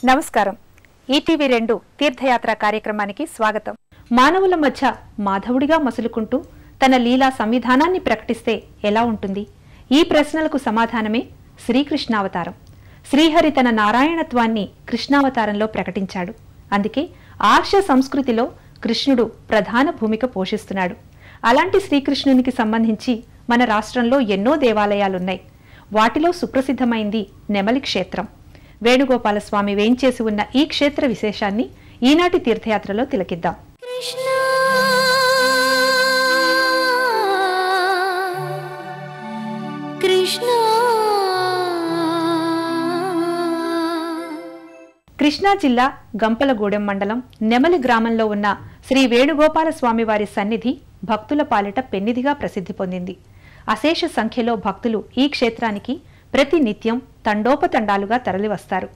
నమస్కారం. ఈటీవీ2 తీర్థయాత్ర కార్యక్రమానికి స్వాగతం. మానవుల మధ్య మాధవుడిగా మసులుకుంటూ తన లీలా సంవిధానాన్ని ప్రకటిస్తే ఎలా ఉంటుంది? ఈ ప్రశ్నలకు సమాధానమే శ్రీకృష్ణావతారం. శ్రీహరి తన నారాయణత్వాన్ని కృష్ణావతారంలో ప్రకటించాడు. అందుకే ఆర్ష సంస్కృతిలో కృష్ణుడు ప్రధాన భూమిక పోషిస్తున్నాడు. అలాంటి శ్రీకృష్ణునికి సంబంధించి మన రాష్ట్రంలో ఎన్నో దేవాలయాలున్నాయి. వాటిలో సుప్రసిద్ధమైంది నెమలి క్షేత్రం. వేణుగోపాలస్వామి వేంచేసి ఉన్న ఈ క్షేత్ర విశేషాన్ని ఈనాటి తీర్థయాత్రలో తిలకిద్దాం. కృష్ణా జిల్లా గంపలగూడెం మండలం నెమలి గ్రామంలో ఉన్న శ్రీ వేణుగోపాలస్వామి వారి సన్నిధి భక్తుల పాలిట పెన్నిధిగా ప్రసిద్ధి పొందింది. అశేష సంఖ్యలో భక్తులు ఈ క్షేత్రానికి ప్రతి నిత్యం తండోపతండాలుగా తరలివస్తారు.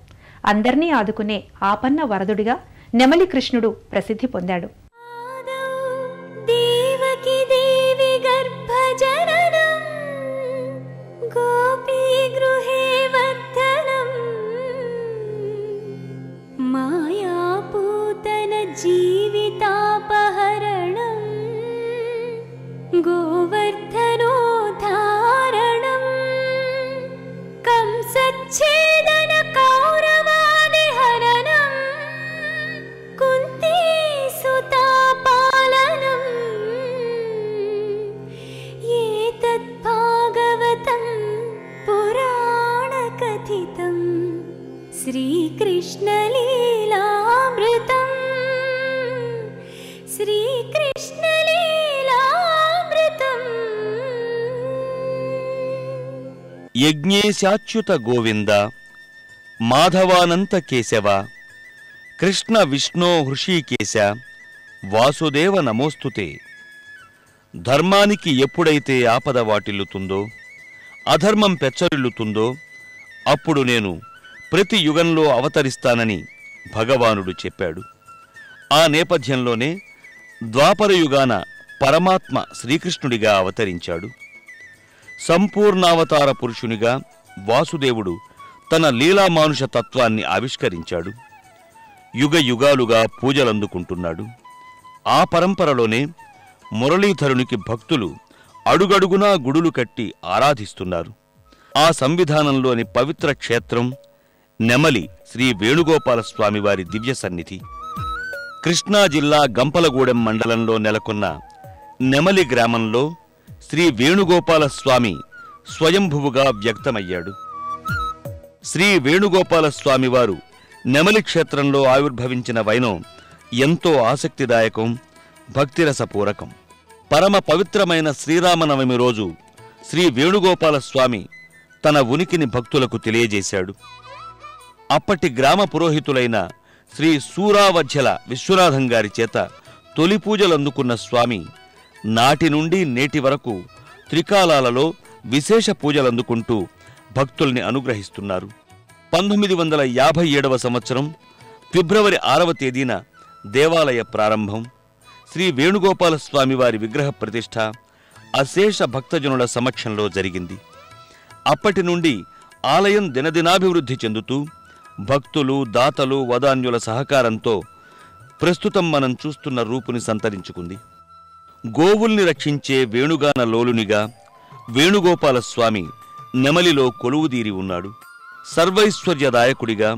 అందర్నీ ఆదుకునే ఆపన్న వరదుడిగా నెమలి కృష్ణుడు ప్రసిద్ధి పొందాడు. మాయాపూతన జీవితాపహరణం గోవర్ధనోద్ధారణం కంసచ్ఛేదన కౌరవాదిహరణం కుంతీసుతాపాలనం ఏతత్ భాగవతం పురాణకథితం శ్రీకృష్ణలీలామృతం శ్రీకృష్ణలీలామృతం. యజ్ఞేశాచ్యుత గోవింద మాధవానంత కేశవ కృష్ణ విష్ణో హృషీకేశ వాసుదేవ నమోస్తుతే. ధర్మానికి ఎప్పుడైతే ఆపద వాటిల్లుతుందో, అధర్మం పెచ్చరిల్లుతుందో అప్పుడు నేను ప్రతి యుగంలో అవతరిస్తానని భగవానుడు చెప్పాడు. ఆ నేపథ్యంలోనే ద్వాపరయుగాన పరమాత్మ శ్రీకృష్ణుడిగా అవతరించాడు. సంపూర్ణావతార పురుషునిగా వాసుదేవుడు తన లీలామానుష తత్వాన్ని ఆవిష్కరించాడు. యుగ యుగాలుగా పూజలందుకుంటున్నాడు. ఆ పరంపరలోనే మురళీధరునికి భక్తులు అడుగడుగునా గుడులు కట్టి ఆరాధిస్తున్నారు. ఆ సంవిధానంలోని పవిత్ర క్షేత్రం నెమలి శ్రీ వేణుగోపాలస్వామి వారి దివ్య సన్నిధి. కృష్ణా జిల్లా గంపలగూడెం మండలంలో నెలకొన్న నెమలి గ్రామంలో శ్రీ వేణుగోపాలస్వామి స్వయంభువుగా వ్యక్తమయ్యాడు. శ్రీ వేణుగోపాలస్వామి వారు నెమలి క్షేత్రంలో ఆవిర్భవించిన వైనం ఎంతో ఆసక్తిదాయకం, భక్తిరసపూరకం. పరమ పవిత్రమైన శ్రీరామనవమి రోజు శ్రీ వేణుగోపాలస్వామి తన ఉనికిని భక్తులకు తెలియజేశాడు. అప్పటి గ్రామ పురోహితులైన శ్రీ సూరావధ్యల విశ్వనాథం గారి చేత తొలి పూజలందుకున్న స్వామి నాటి నుండి నేటి వరకు త్రికాలాలలో విశేష పూజలందుకుంటూ భక్తుల్ని అనుగ్రహిస్తున్నారు. 1957వ సంవత్సరం ఫిబ్రవరి 6వ తేదీన దేవాలయ ప్రారంభం, శ్రీ వేణుగోపాలస్వామి వారి విగ్రహ ప్రతిష్ఠ అశేష భక్తజనుల సమక్షంలో జరిగింది. అప్పటి నుండి ఆలయం దినదినాభివృద్ధి చెందుతూ భక్తులు, దాతలు, వదాన్యుల సహకారంతో ప్రస్తుతం మనం చూస్తున్న రూపుని సంతరించుకుంది. గోవుల్ని రక్షించే వేణుగాన లోలునిగా వేణుగోపాలస్వామి నెమలిలో కొలువుదీరి ఉన్నాడు. సర్వైశ్వర్యదాయకుడిగా,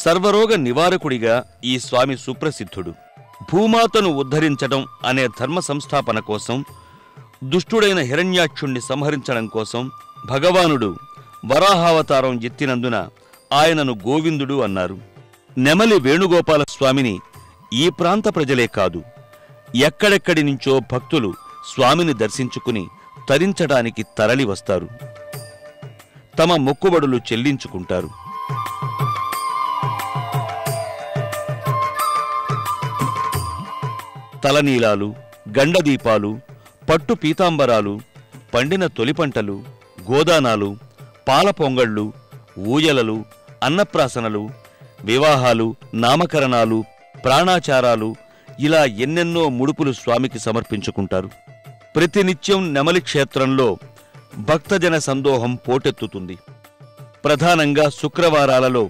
సర్వరోగ నివారకుడిగా ఈ స్వామి సుప్రసిద్ధుడు. భూమాతను ఉద్ధరించడం అనే ధర్మ సంస్థాపన కోసం, దుష్టుడైన హిరణ్యాక్షుణ్ణి సంహరించడం కోసం భగవానుడు వరాహావతారం ఎత్తినందున ఆయనను గోవిందుడు అన్నారు. నెమలి వేణుగోపాలస్వామిని ఈ ప్రాంత ప్రజలే కాదు, ఎక్కడెక్కడి నుంచో భక్తులు స్వామిని దర్శించుకుని తరించడానికి తరలి వస్తారు. తమ మొక్కుబడులు చెల్లించుకుంటారు. తలనీలాలు, గండదీపాలు, పట్టు పీతాంబరాలు, పండిన తొలి పంటలు, గోదానాలు, పాల పొంగళ్ళు, ఊయలలు, అన్నప్రాసనలు, వివాహాలు, నామకరణాలు, ప్రాణాచారాలు, ఇలా ఎన్నెన్నో ముడుపులు స్వామికి సమర్పించుకుంటారు. ప్రతినిత్యం నెమలి క్షేత్రంలో భక్తజన సందోహం పోటెత్తుతుంది. ప్రధానంగా శుక్రవారాలలో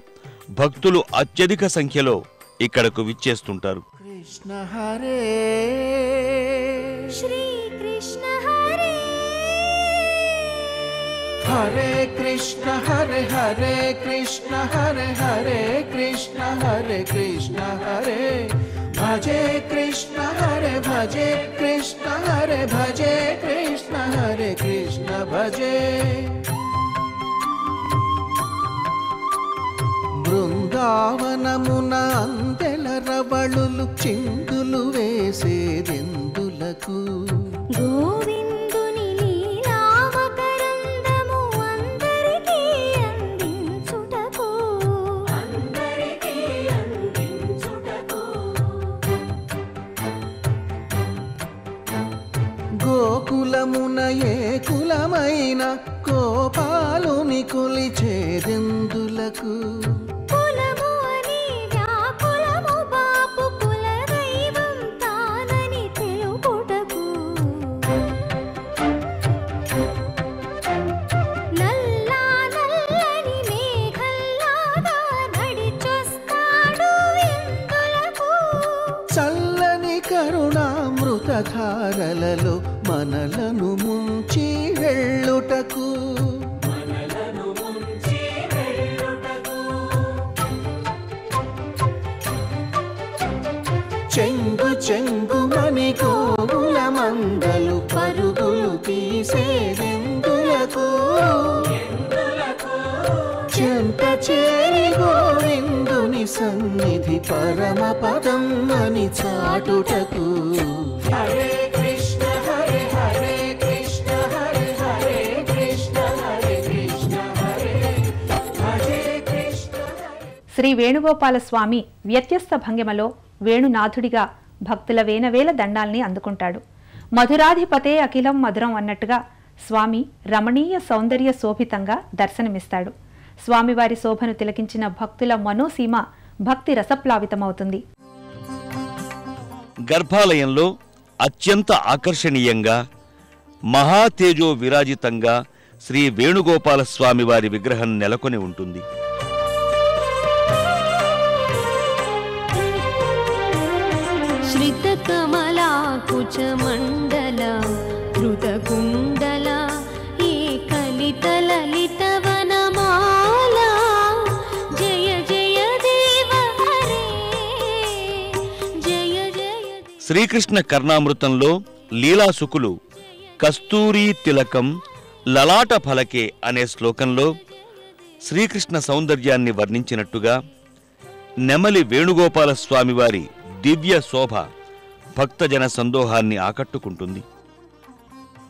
భక్తులు అత్యధిక సంఖ్యలో ఇక్కడకు విచ్చేస్తుంటారు. కృష్ణ హరే శ్రీ కృష్ణ హరే హరే కృష్ణ హరే హరే కృష్ణ హరే హరే కృష్ణ హరే కృష్ణ హరే భజే కృష్ణ హరే భజే కృష్ణ హరే భజే కృష్ణ హరే కృష్ణ భజే. బృందావనమున అందెల రవళులు చిందులు వేసేదెందులకు గోవిందుని లీలామకరందము అందరికీ అందించుటకు గోకులమున ఏ కులమైన గోపాలుని కొలిచేదెందులకు కులము అని వ్యాకులము బాపు కులదైవం తానని తెలుపుటకు నల్లా నల్లని మేఘల్లాగా నడిచొస్తాడు ఎందులకు చల్లని కరుణామృతధారలలో మనలను ముంచి వెళ్ళుటకు చెంగు చెంగుమని గోవుల మందలు పరుగులు తీసేదెందులకు చెంత చేరి గోవిందుని సన్నిధి పరమ పదం అని చాటుటకు. హరే కృష్ణ హరే హరే కృష్ణ హరే హరే కృష్ణ హరే కృష్ణ హరే హరే కృష్ణ. శ్రీ వేణుగోపాల స్వామి వ్యత్యస్త భంగిమలో వేణునాథుడిగా భక్తుల వేనవేల దండాల్ని అందుకుంటాడు. మధురాధిపతే అఖిలం మధురం అన్నట్టుగా స్వామి రమణీయ సౌందర్య శోభితంగా దర్శనమిస్తాడు. స్వామివారి శోభను తిలకించిన భక్తుల మనోసీమ భక్తి రసప్లావితమవుతుంది. గర్భాలయంలో అత్యంత ఆకర్షణీయంగా మహాతేజో విరాజితంగా శ్రీ వేణుగోపాల స్వామి వారి విగ్రహం నెలకొని ఉంటుంది. శ్రితకమలాకుచమండల ధృతకుండల ఏకలితలలితవనమాల జయ జయ దేవ హరే జయ జయ. శ్రీకృష్ణ కర్ణామృతంలో లీలాసుకులు కస్తూరీ తిలకం లలాట ఫలకే అనే శ్లోకంలో శ్రీకృష్ణ సౌందర్యాన్ని వర్ణించినట్టుగా నెమలి వేణుగోపాల స్వామివారి దివ్య శోభ భక్తజన సందోహాన్ని ఆకట్టుకుంటుంది.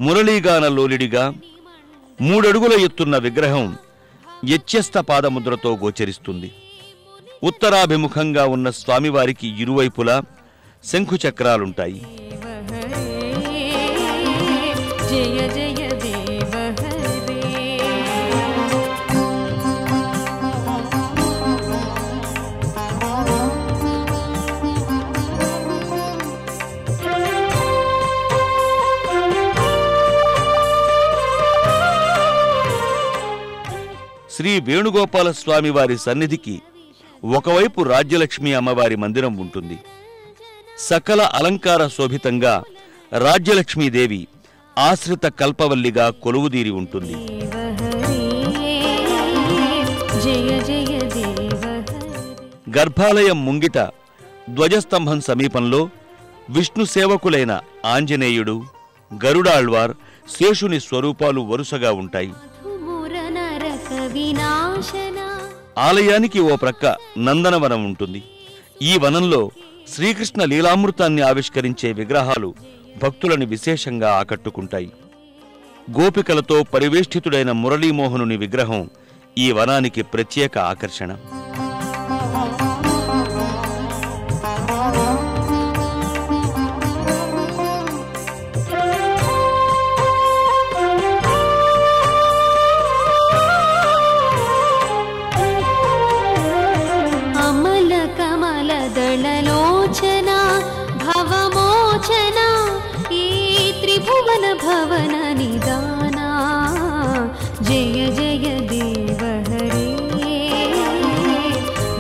మురళీగాన లోలిడిగా 3 అడుగుల ఎత్తున్న విగ్రహం యత్యస్త పాదముద్రతో గోచరిస్తుంది. ఉత్తరాభిముఖంగా ఉన్న స్వామివారికి ఇరువైపులా శంఖుచక్రాలుంటాయి. జయ జయ దేవ హరే. శ్రీ వేణుగోపాల స్వామి వారి సన్నిధికి ఒకవైపు రాజ్యలక్ష్మి అమ్మవారి మందిరం ఉంటుంది. సకల అలంకార శోభితంగా రాజ్యలక్ష్మీదేవి ఆశ్రిత కల్పవల్లిగా కొలువుదీరి ఉంటుంది. గర్భాలయం ముంగిట ధ్వజస్తంభం సమీపంలో విష్ణు సేవకులైన ఆంజనేయుడు, గరుడాళ్వార్, శేషుని స్వరూపాలు వరుసగా ఉంటాయి. ఆలయానికి ఓ ప్రక్క నందనవనం ఉంటుంది. ఈ వనంలో శ్రీకృష్ణ లీలామృతాన్ని ఆవిష్కరించే విగ్రహాలు భక్తులను విశేషంగా ఆకట్టుకుంటాయి. గోపికలతో పరివేష్టితుడైన మురళీమోహనుని విగ్రహం ఈ వనానికి ప్రత్యేక ఆకర్షణ. దళలోచనా భవమోచనా ఈ త్రిభువన భవన నిదానా జయ జయ దేవ హరే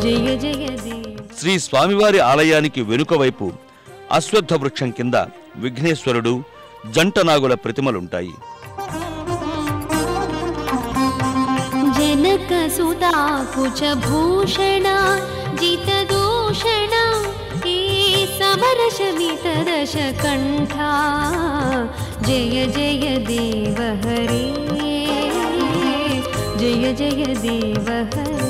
జయ జయ దేవ శ్రీ స్వామివారి ఆలయానికి వెనుక వైపు అశ్వత్థ వృక్షం కింద విఘ్నేశ్వరుడు, జంటనాగుల ప్రతిమలుంటాయి. जनक सुता कुच भूषण जित दूषण हे समरश मितरश कंठा जय जय देव हरे जय जय देव हरे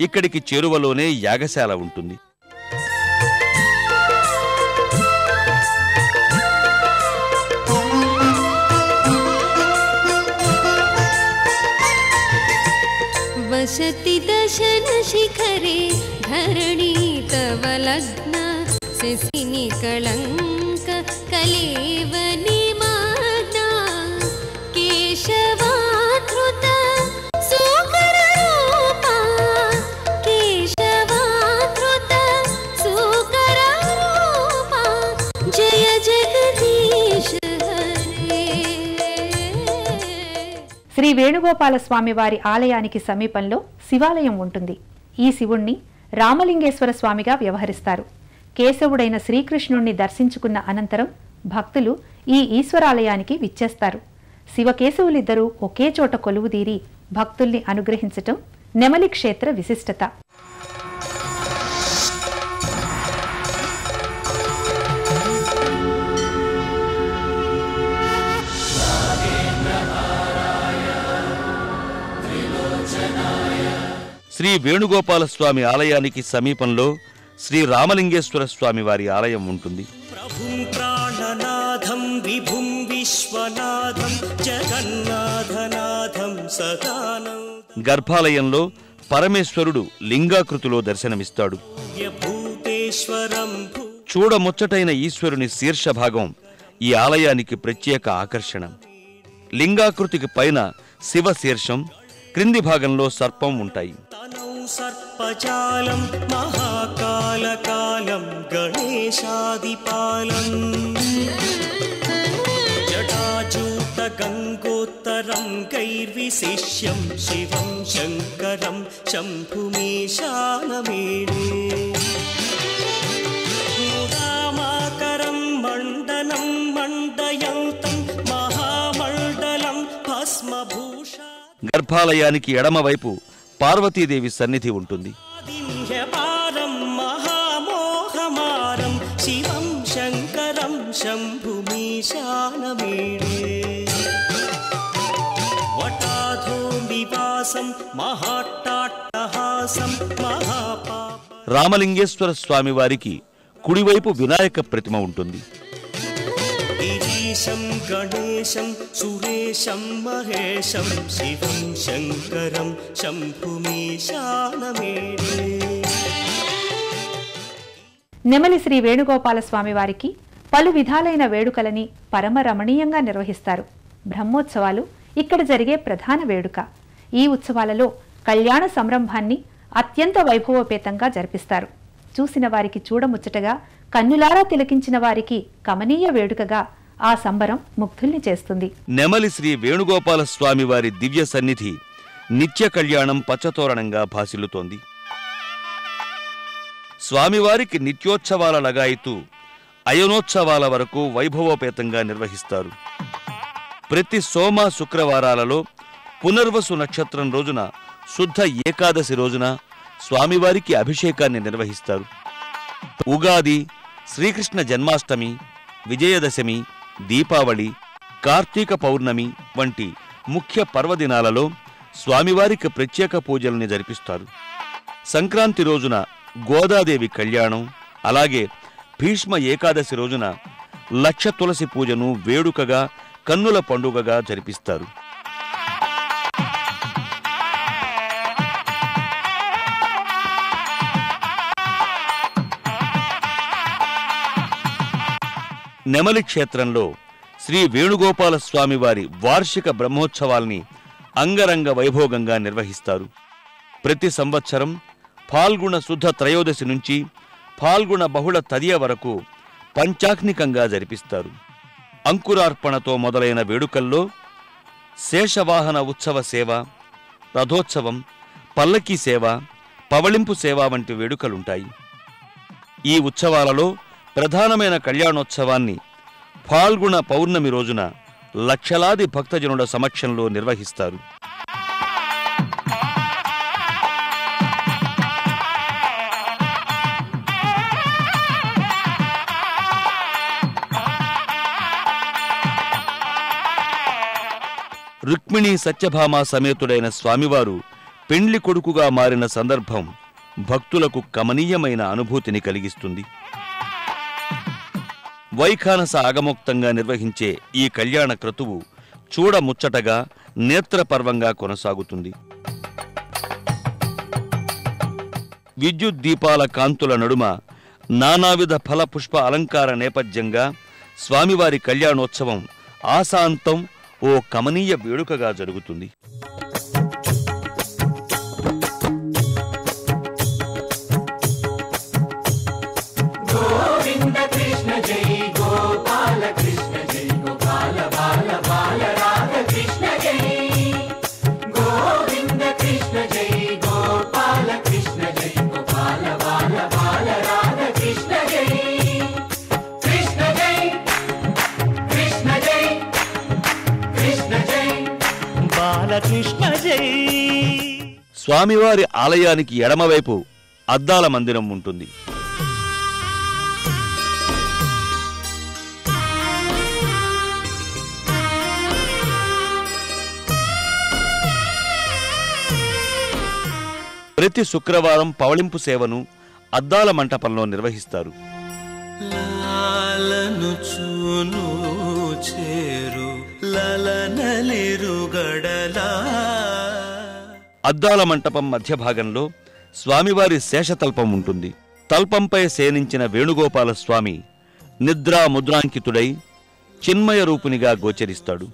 ఇక్కడికి చేరువలోనే యాగశాల ఉంటుంది. वसति दशन शिखरे धरणी तव लग्न शशिनि कलंक कलेवनि मग्न केशवाधृत सुकर रूपा केशवाधृत सुकर रूपा जय जगदीश हरे. శ్రీ వేణుగోపాల స్వామి వారి ఆలయానికి సమీపంలో శివాలయం ఉంటుంది. ఈ శివుణ్ణి రామలింగేశ్వర స్వామిగా వ్యవహరిస్తారు. కేశవుడైన శ్రీకృష్ణుణ్ణి దర్శించుకున్న అనంతరం భక్తులు ఈ ఈశ్వరాలయానికి విచ్చేస్తారు. శివకేశవులిద్దరూ ఒకే చోట కొలువుదీరి భక్తుల్ని అనుగ్రహించటం నెమలి క్షేత్ర విశిష్టత. శ్రీ వేణుగోపాల స్వామి ఆలయానికి సమీపంలో శ్రీ రామలింగేశ్వర స్వామి వారి ఆలయం ఉంటుంది. ప్రభుం ప్రాణనాథం విభుం విశ్వనాథం జగన్నాథనాథం సదానం. గర్భాలయంలో పరమేశ్వరుడు లింగాకృతిలో దర్శనమిస్తాడు. భూతేశ్వరం చూడముచ్చటైన ఈశ్వరుని శీర్షభాగం ఈ ఆలయానికి ప్రత్యేక ఆకర్షణ. లింగాకృతికి పైన శివ శీర్షం, క్రింది భాగంలో సర్పం ఉంటాయి. తనౌ సర్పజాలం మహాకాలకాలం గణేశాదిపాలం జటాజూత గంగోత్తరం కైర్విశిష్యం శివం శంకరం శంభుమీశానమేడే ముదామాకరం మండనం మండయంతం మహామండలం భస్మభూష. గర్భాలయానికి ఎడమవైపు పార్వతీదేవి సన్నిధి ఉంటుంది. పారం మహామోహమారం శివం శంకరం శంభుమీశానమేడే వటాధో నివాసం మహాట్టాట్టహాసం మహాపాప. రామలింగేశ్వర స్వామి వారికి కుడివైపు వినాయక ప్రతిమ ఉంటుంది. గిరీశం గణేశం సురేశం మహేశం శివం శంకరం శంభుమీశానమేడే. నెమలి శ్రీ వేణుగోపాల స్వామి వారికి పలు విధాలైన వేడుకలని పరమ రమణీయంగా నిర్వహిస్తారు. బ్రహ్మోత్సవాలు ఇక్కడ జరిగే ప్రధాన వేడుక. ఈ ఉత్సవాలలో కళ్యాణ సంరంభాన్ని అత్యంత వైభవోపేతంగా జరిపిస్తారు. చూసిన వారికి చూడముచ్చటగా, కన్నులారా తిలకించిన వారికి కమనీయ వేడుకగా ఆ సంబరం ముగ్ధుల్ని చేస్తుంది. నెమలి శ్రీ వేణుగోపాల స్వామి వారి దివ్య సన్నిధి నిత్య కళ్యాణం పచ్చతోరణంగా భాసిల్లుతోంది. స్వామివారికి నిత్యోత్సవాల లగాయితూ అయనోత్సవాల వరకు వైభవోపేతంగా నిర్వహిస్తారు. ప్రతి సోమ శుక్రవారాలలో పునర్వసు నక్షత్రం రోజున శుద్ధ ఏకాదశి రోజున స్వామివారికి అభిషేకాన్ని నిర్వహిస్తారు. ఉగాది, శ్రీకృష్ణ జన్మాష్టమి, విజయదశమి, దీపావళి, కార్తీక పౌర్ణమి వంటి ముఖ్య పర్వదినాలలో స్వామివారికి ప్రత్యేక పూజల్ని జరిపిస్తారు. సంక్రాంతి రోజున గోదాదేవి కళ్యాణం, అలాగే భీష్మ ఏకాదశి రోజున లక్ష తులసి పూజను వేడుకగా, కన్నుల పండుగగా జరిపిస్తారు. నెమలి క్షేత్రంలో శ్రీ వేణుగోపాల స్వామి వారి వార్షిక బ్రహ్మోత్సవాల్ని అంగరంగ వైభోగంగా నిర్వహిస్తారు. ప్రతి సంవత్సరం ఫాల్గుణ శుద్ధ త్రయోదశి నుంచి ఫాల్గుణ బహుళ తదియ వరకు పంచాగ్నికంగా జరిపిస్తారు. అంకురార్పణతో మొదలైన వేడుకల్లో శేషవాహన ఉత్సవ సేవ, రథోత్సవం, పల్లకీ సేవ, పవళింపు సేవ వంటి వేడుకలుంటాయి. ఈ ఉత్సవాలలో ప్రధానమైన కళ్యాణోత్సవాన్ని ఫాల్గుణ పౌర్ణమి రోజున లక్షలాది భక్తజనుల సమక్షంలో నిర్వహిస్తారు. రుక్మిణీ సత్యభామ సమేతుడైన స్వామివారు పెండ్లి కొడుకుగా మారిన సందర్భం భక్తులకు కమనీయమైన అనుభూతిని కలిగిస్తుంది. వైఖానస ఆగమోక్తంగా నిర్వహించే ఈ కళ్యాణ క్రతువు చూడముచ్చటగా నేత్రపర్వంగా కొనసాగుతుంది. విద్యుత్ దీపాల కాంతుల నడుమ నానావిధ ఫల పుష్ప అలంకార నేపథ్యంగా స్వామివారి కళ్యాణోత్సవం ఆశాంతం ఓ కమనీయ వేడుకగా జరుగుతుంది. స్వామివారి ఆలయానికి ఎడమవైపు అద్దాల మందిరం ఉంటుంది. ప్రతి శుక్రవారం పవళింపు సేవను అద్దాల మంటపంలో నిర్వహిస్తారు. లాలను చూను చేరు లలనలిరుగడలా. అద్దాల మంటపం మధ్య భాగంలో స్వామివారి శేషతల్పం ఉంటుంది. తల్పంపై శయనించిన వేణుగోపాల స్వామి నిద్రా ముద్రాంకితుడై చిన్మయ రూపునిగా గోచరిస్తాడు.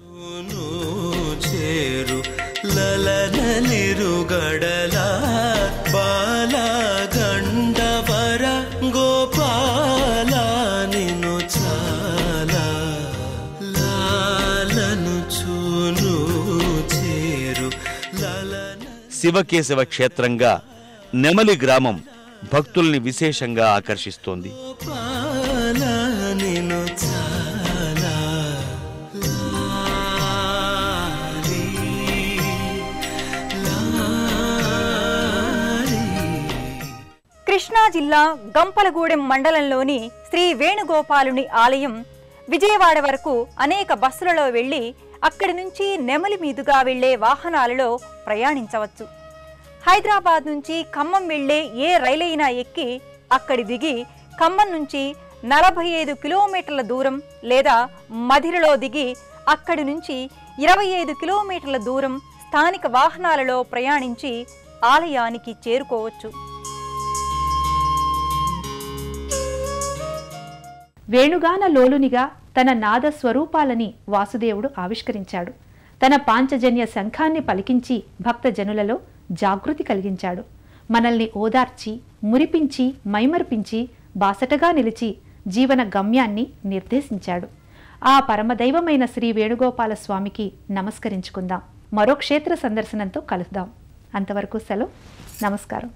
చేరు లలనలిరుగడలా బాలగండవర గోపాల నిను చాలా లాలను చూను చేరు లలన. శివకేశవ క్షేత్రంగా నెమలి గ్రామం భక్తుల్ని విశేషంగా ఆకర్షిస్తోంది. గోపాల నిను చాలా లాలి లాలి. కృష్ణా జిల్లా గంపలగూడెం మండలంలోని శ్రీ వేణుగోపాలుని ఆలయం విజయవాడ వరకు అనేక బస్సులలో వెళ్లి అక్కడి నుంచి నెమలి మీదుగా వెళ్లే వాహనాలలో ప్రయాణించవచ్చు. హైదరాబాద్ నుంచి ఖమ్మం వెళ్లే ఏ రైలైనా ఎక్కి అక్కడి దిగి ఖమ్మం నుంచి 45 కిలోమీటర్ల దూరం లేదా మధిరలో దిగి అక్కడి నుంచి 25 కిలోమీటర్ల దూరం స్థానిక వాహనాలలో ప్రయాణించి ఆలయానికి చేరుకోవచ్చు. వేణుగాన లోలునిగా తన నాద స్వరూపాలని వాసుదేవుడు ఆవిష్కరించాడు. తన పాంచజన్య శంఖాన్ని పలికించి భక్తజనులలో జాగృతి కలిగించాడు. మనల్ని ఓదార్చి, మురిపించి, మైమర్పించి, బాసటగా నిలిచి జీవన గమ్యాన్ని నిర్దేశించాడు. ఆ పరమదైవమైన శ్రీ వేణుగోపాల స్వామికి నమస్కరించుకుందాం. మరో క్షేత్ర సందర్శనంతో కలుద్దాం. అంతవరకు సెలవు. నమస్కారం.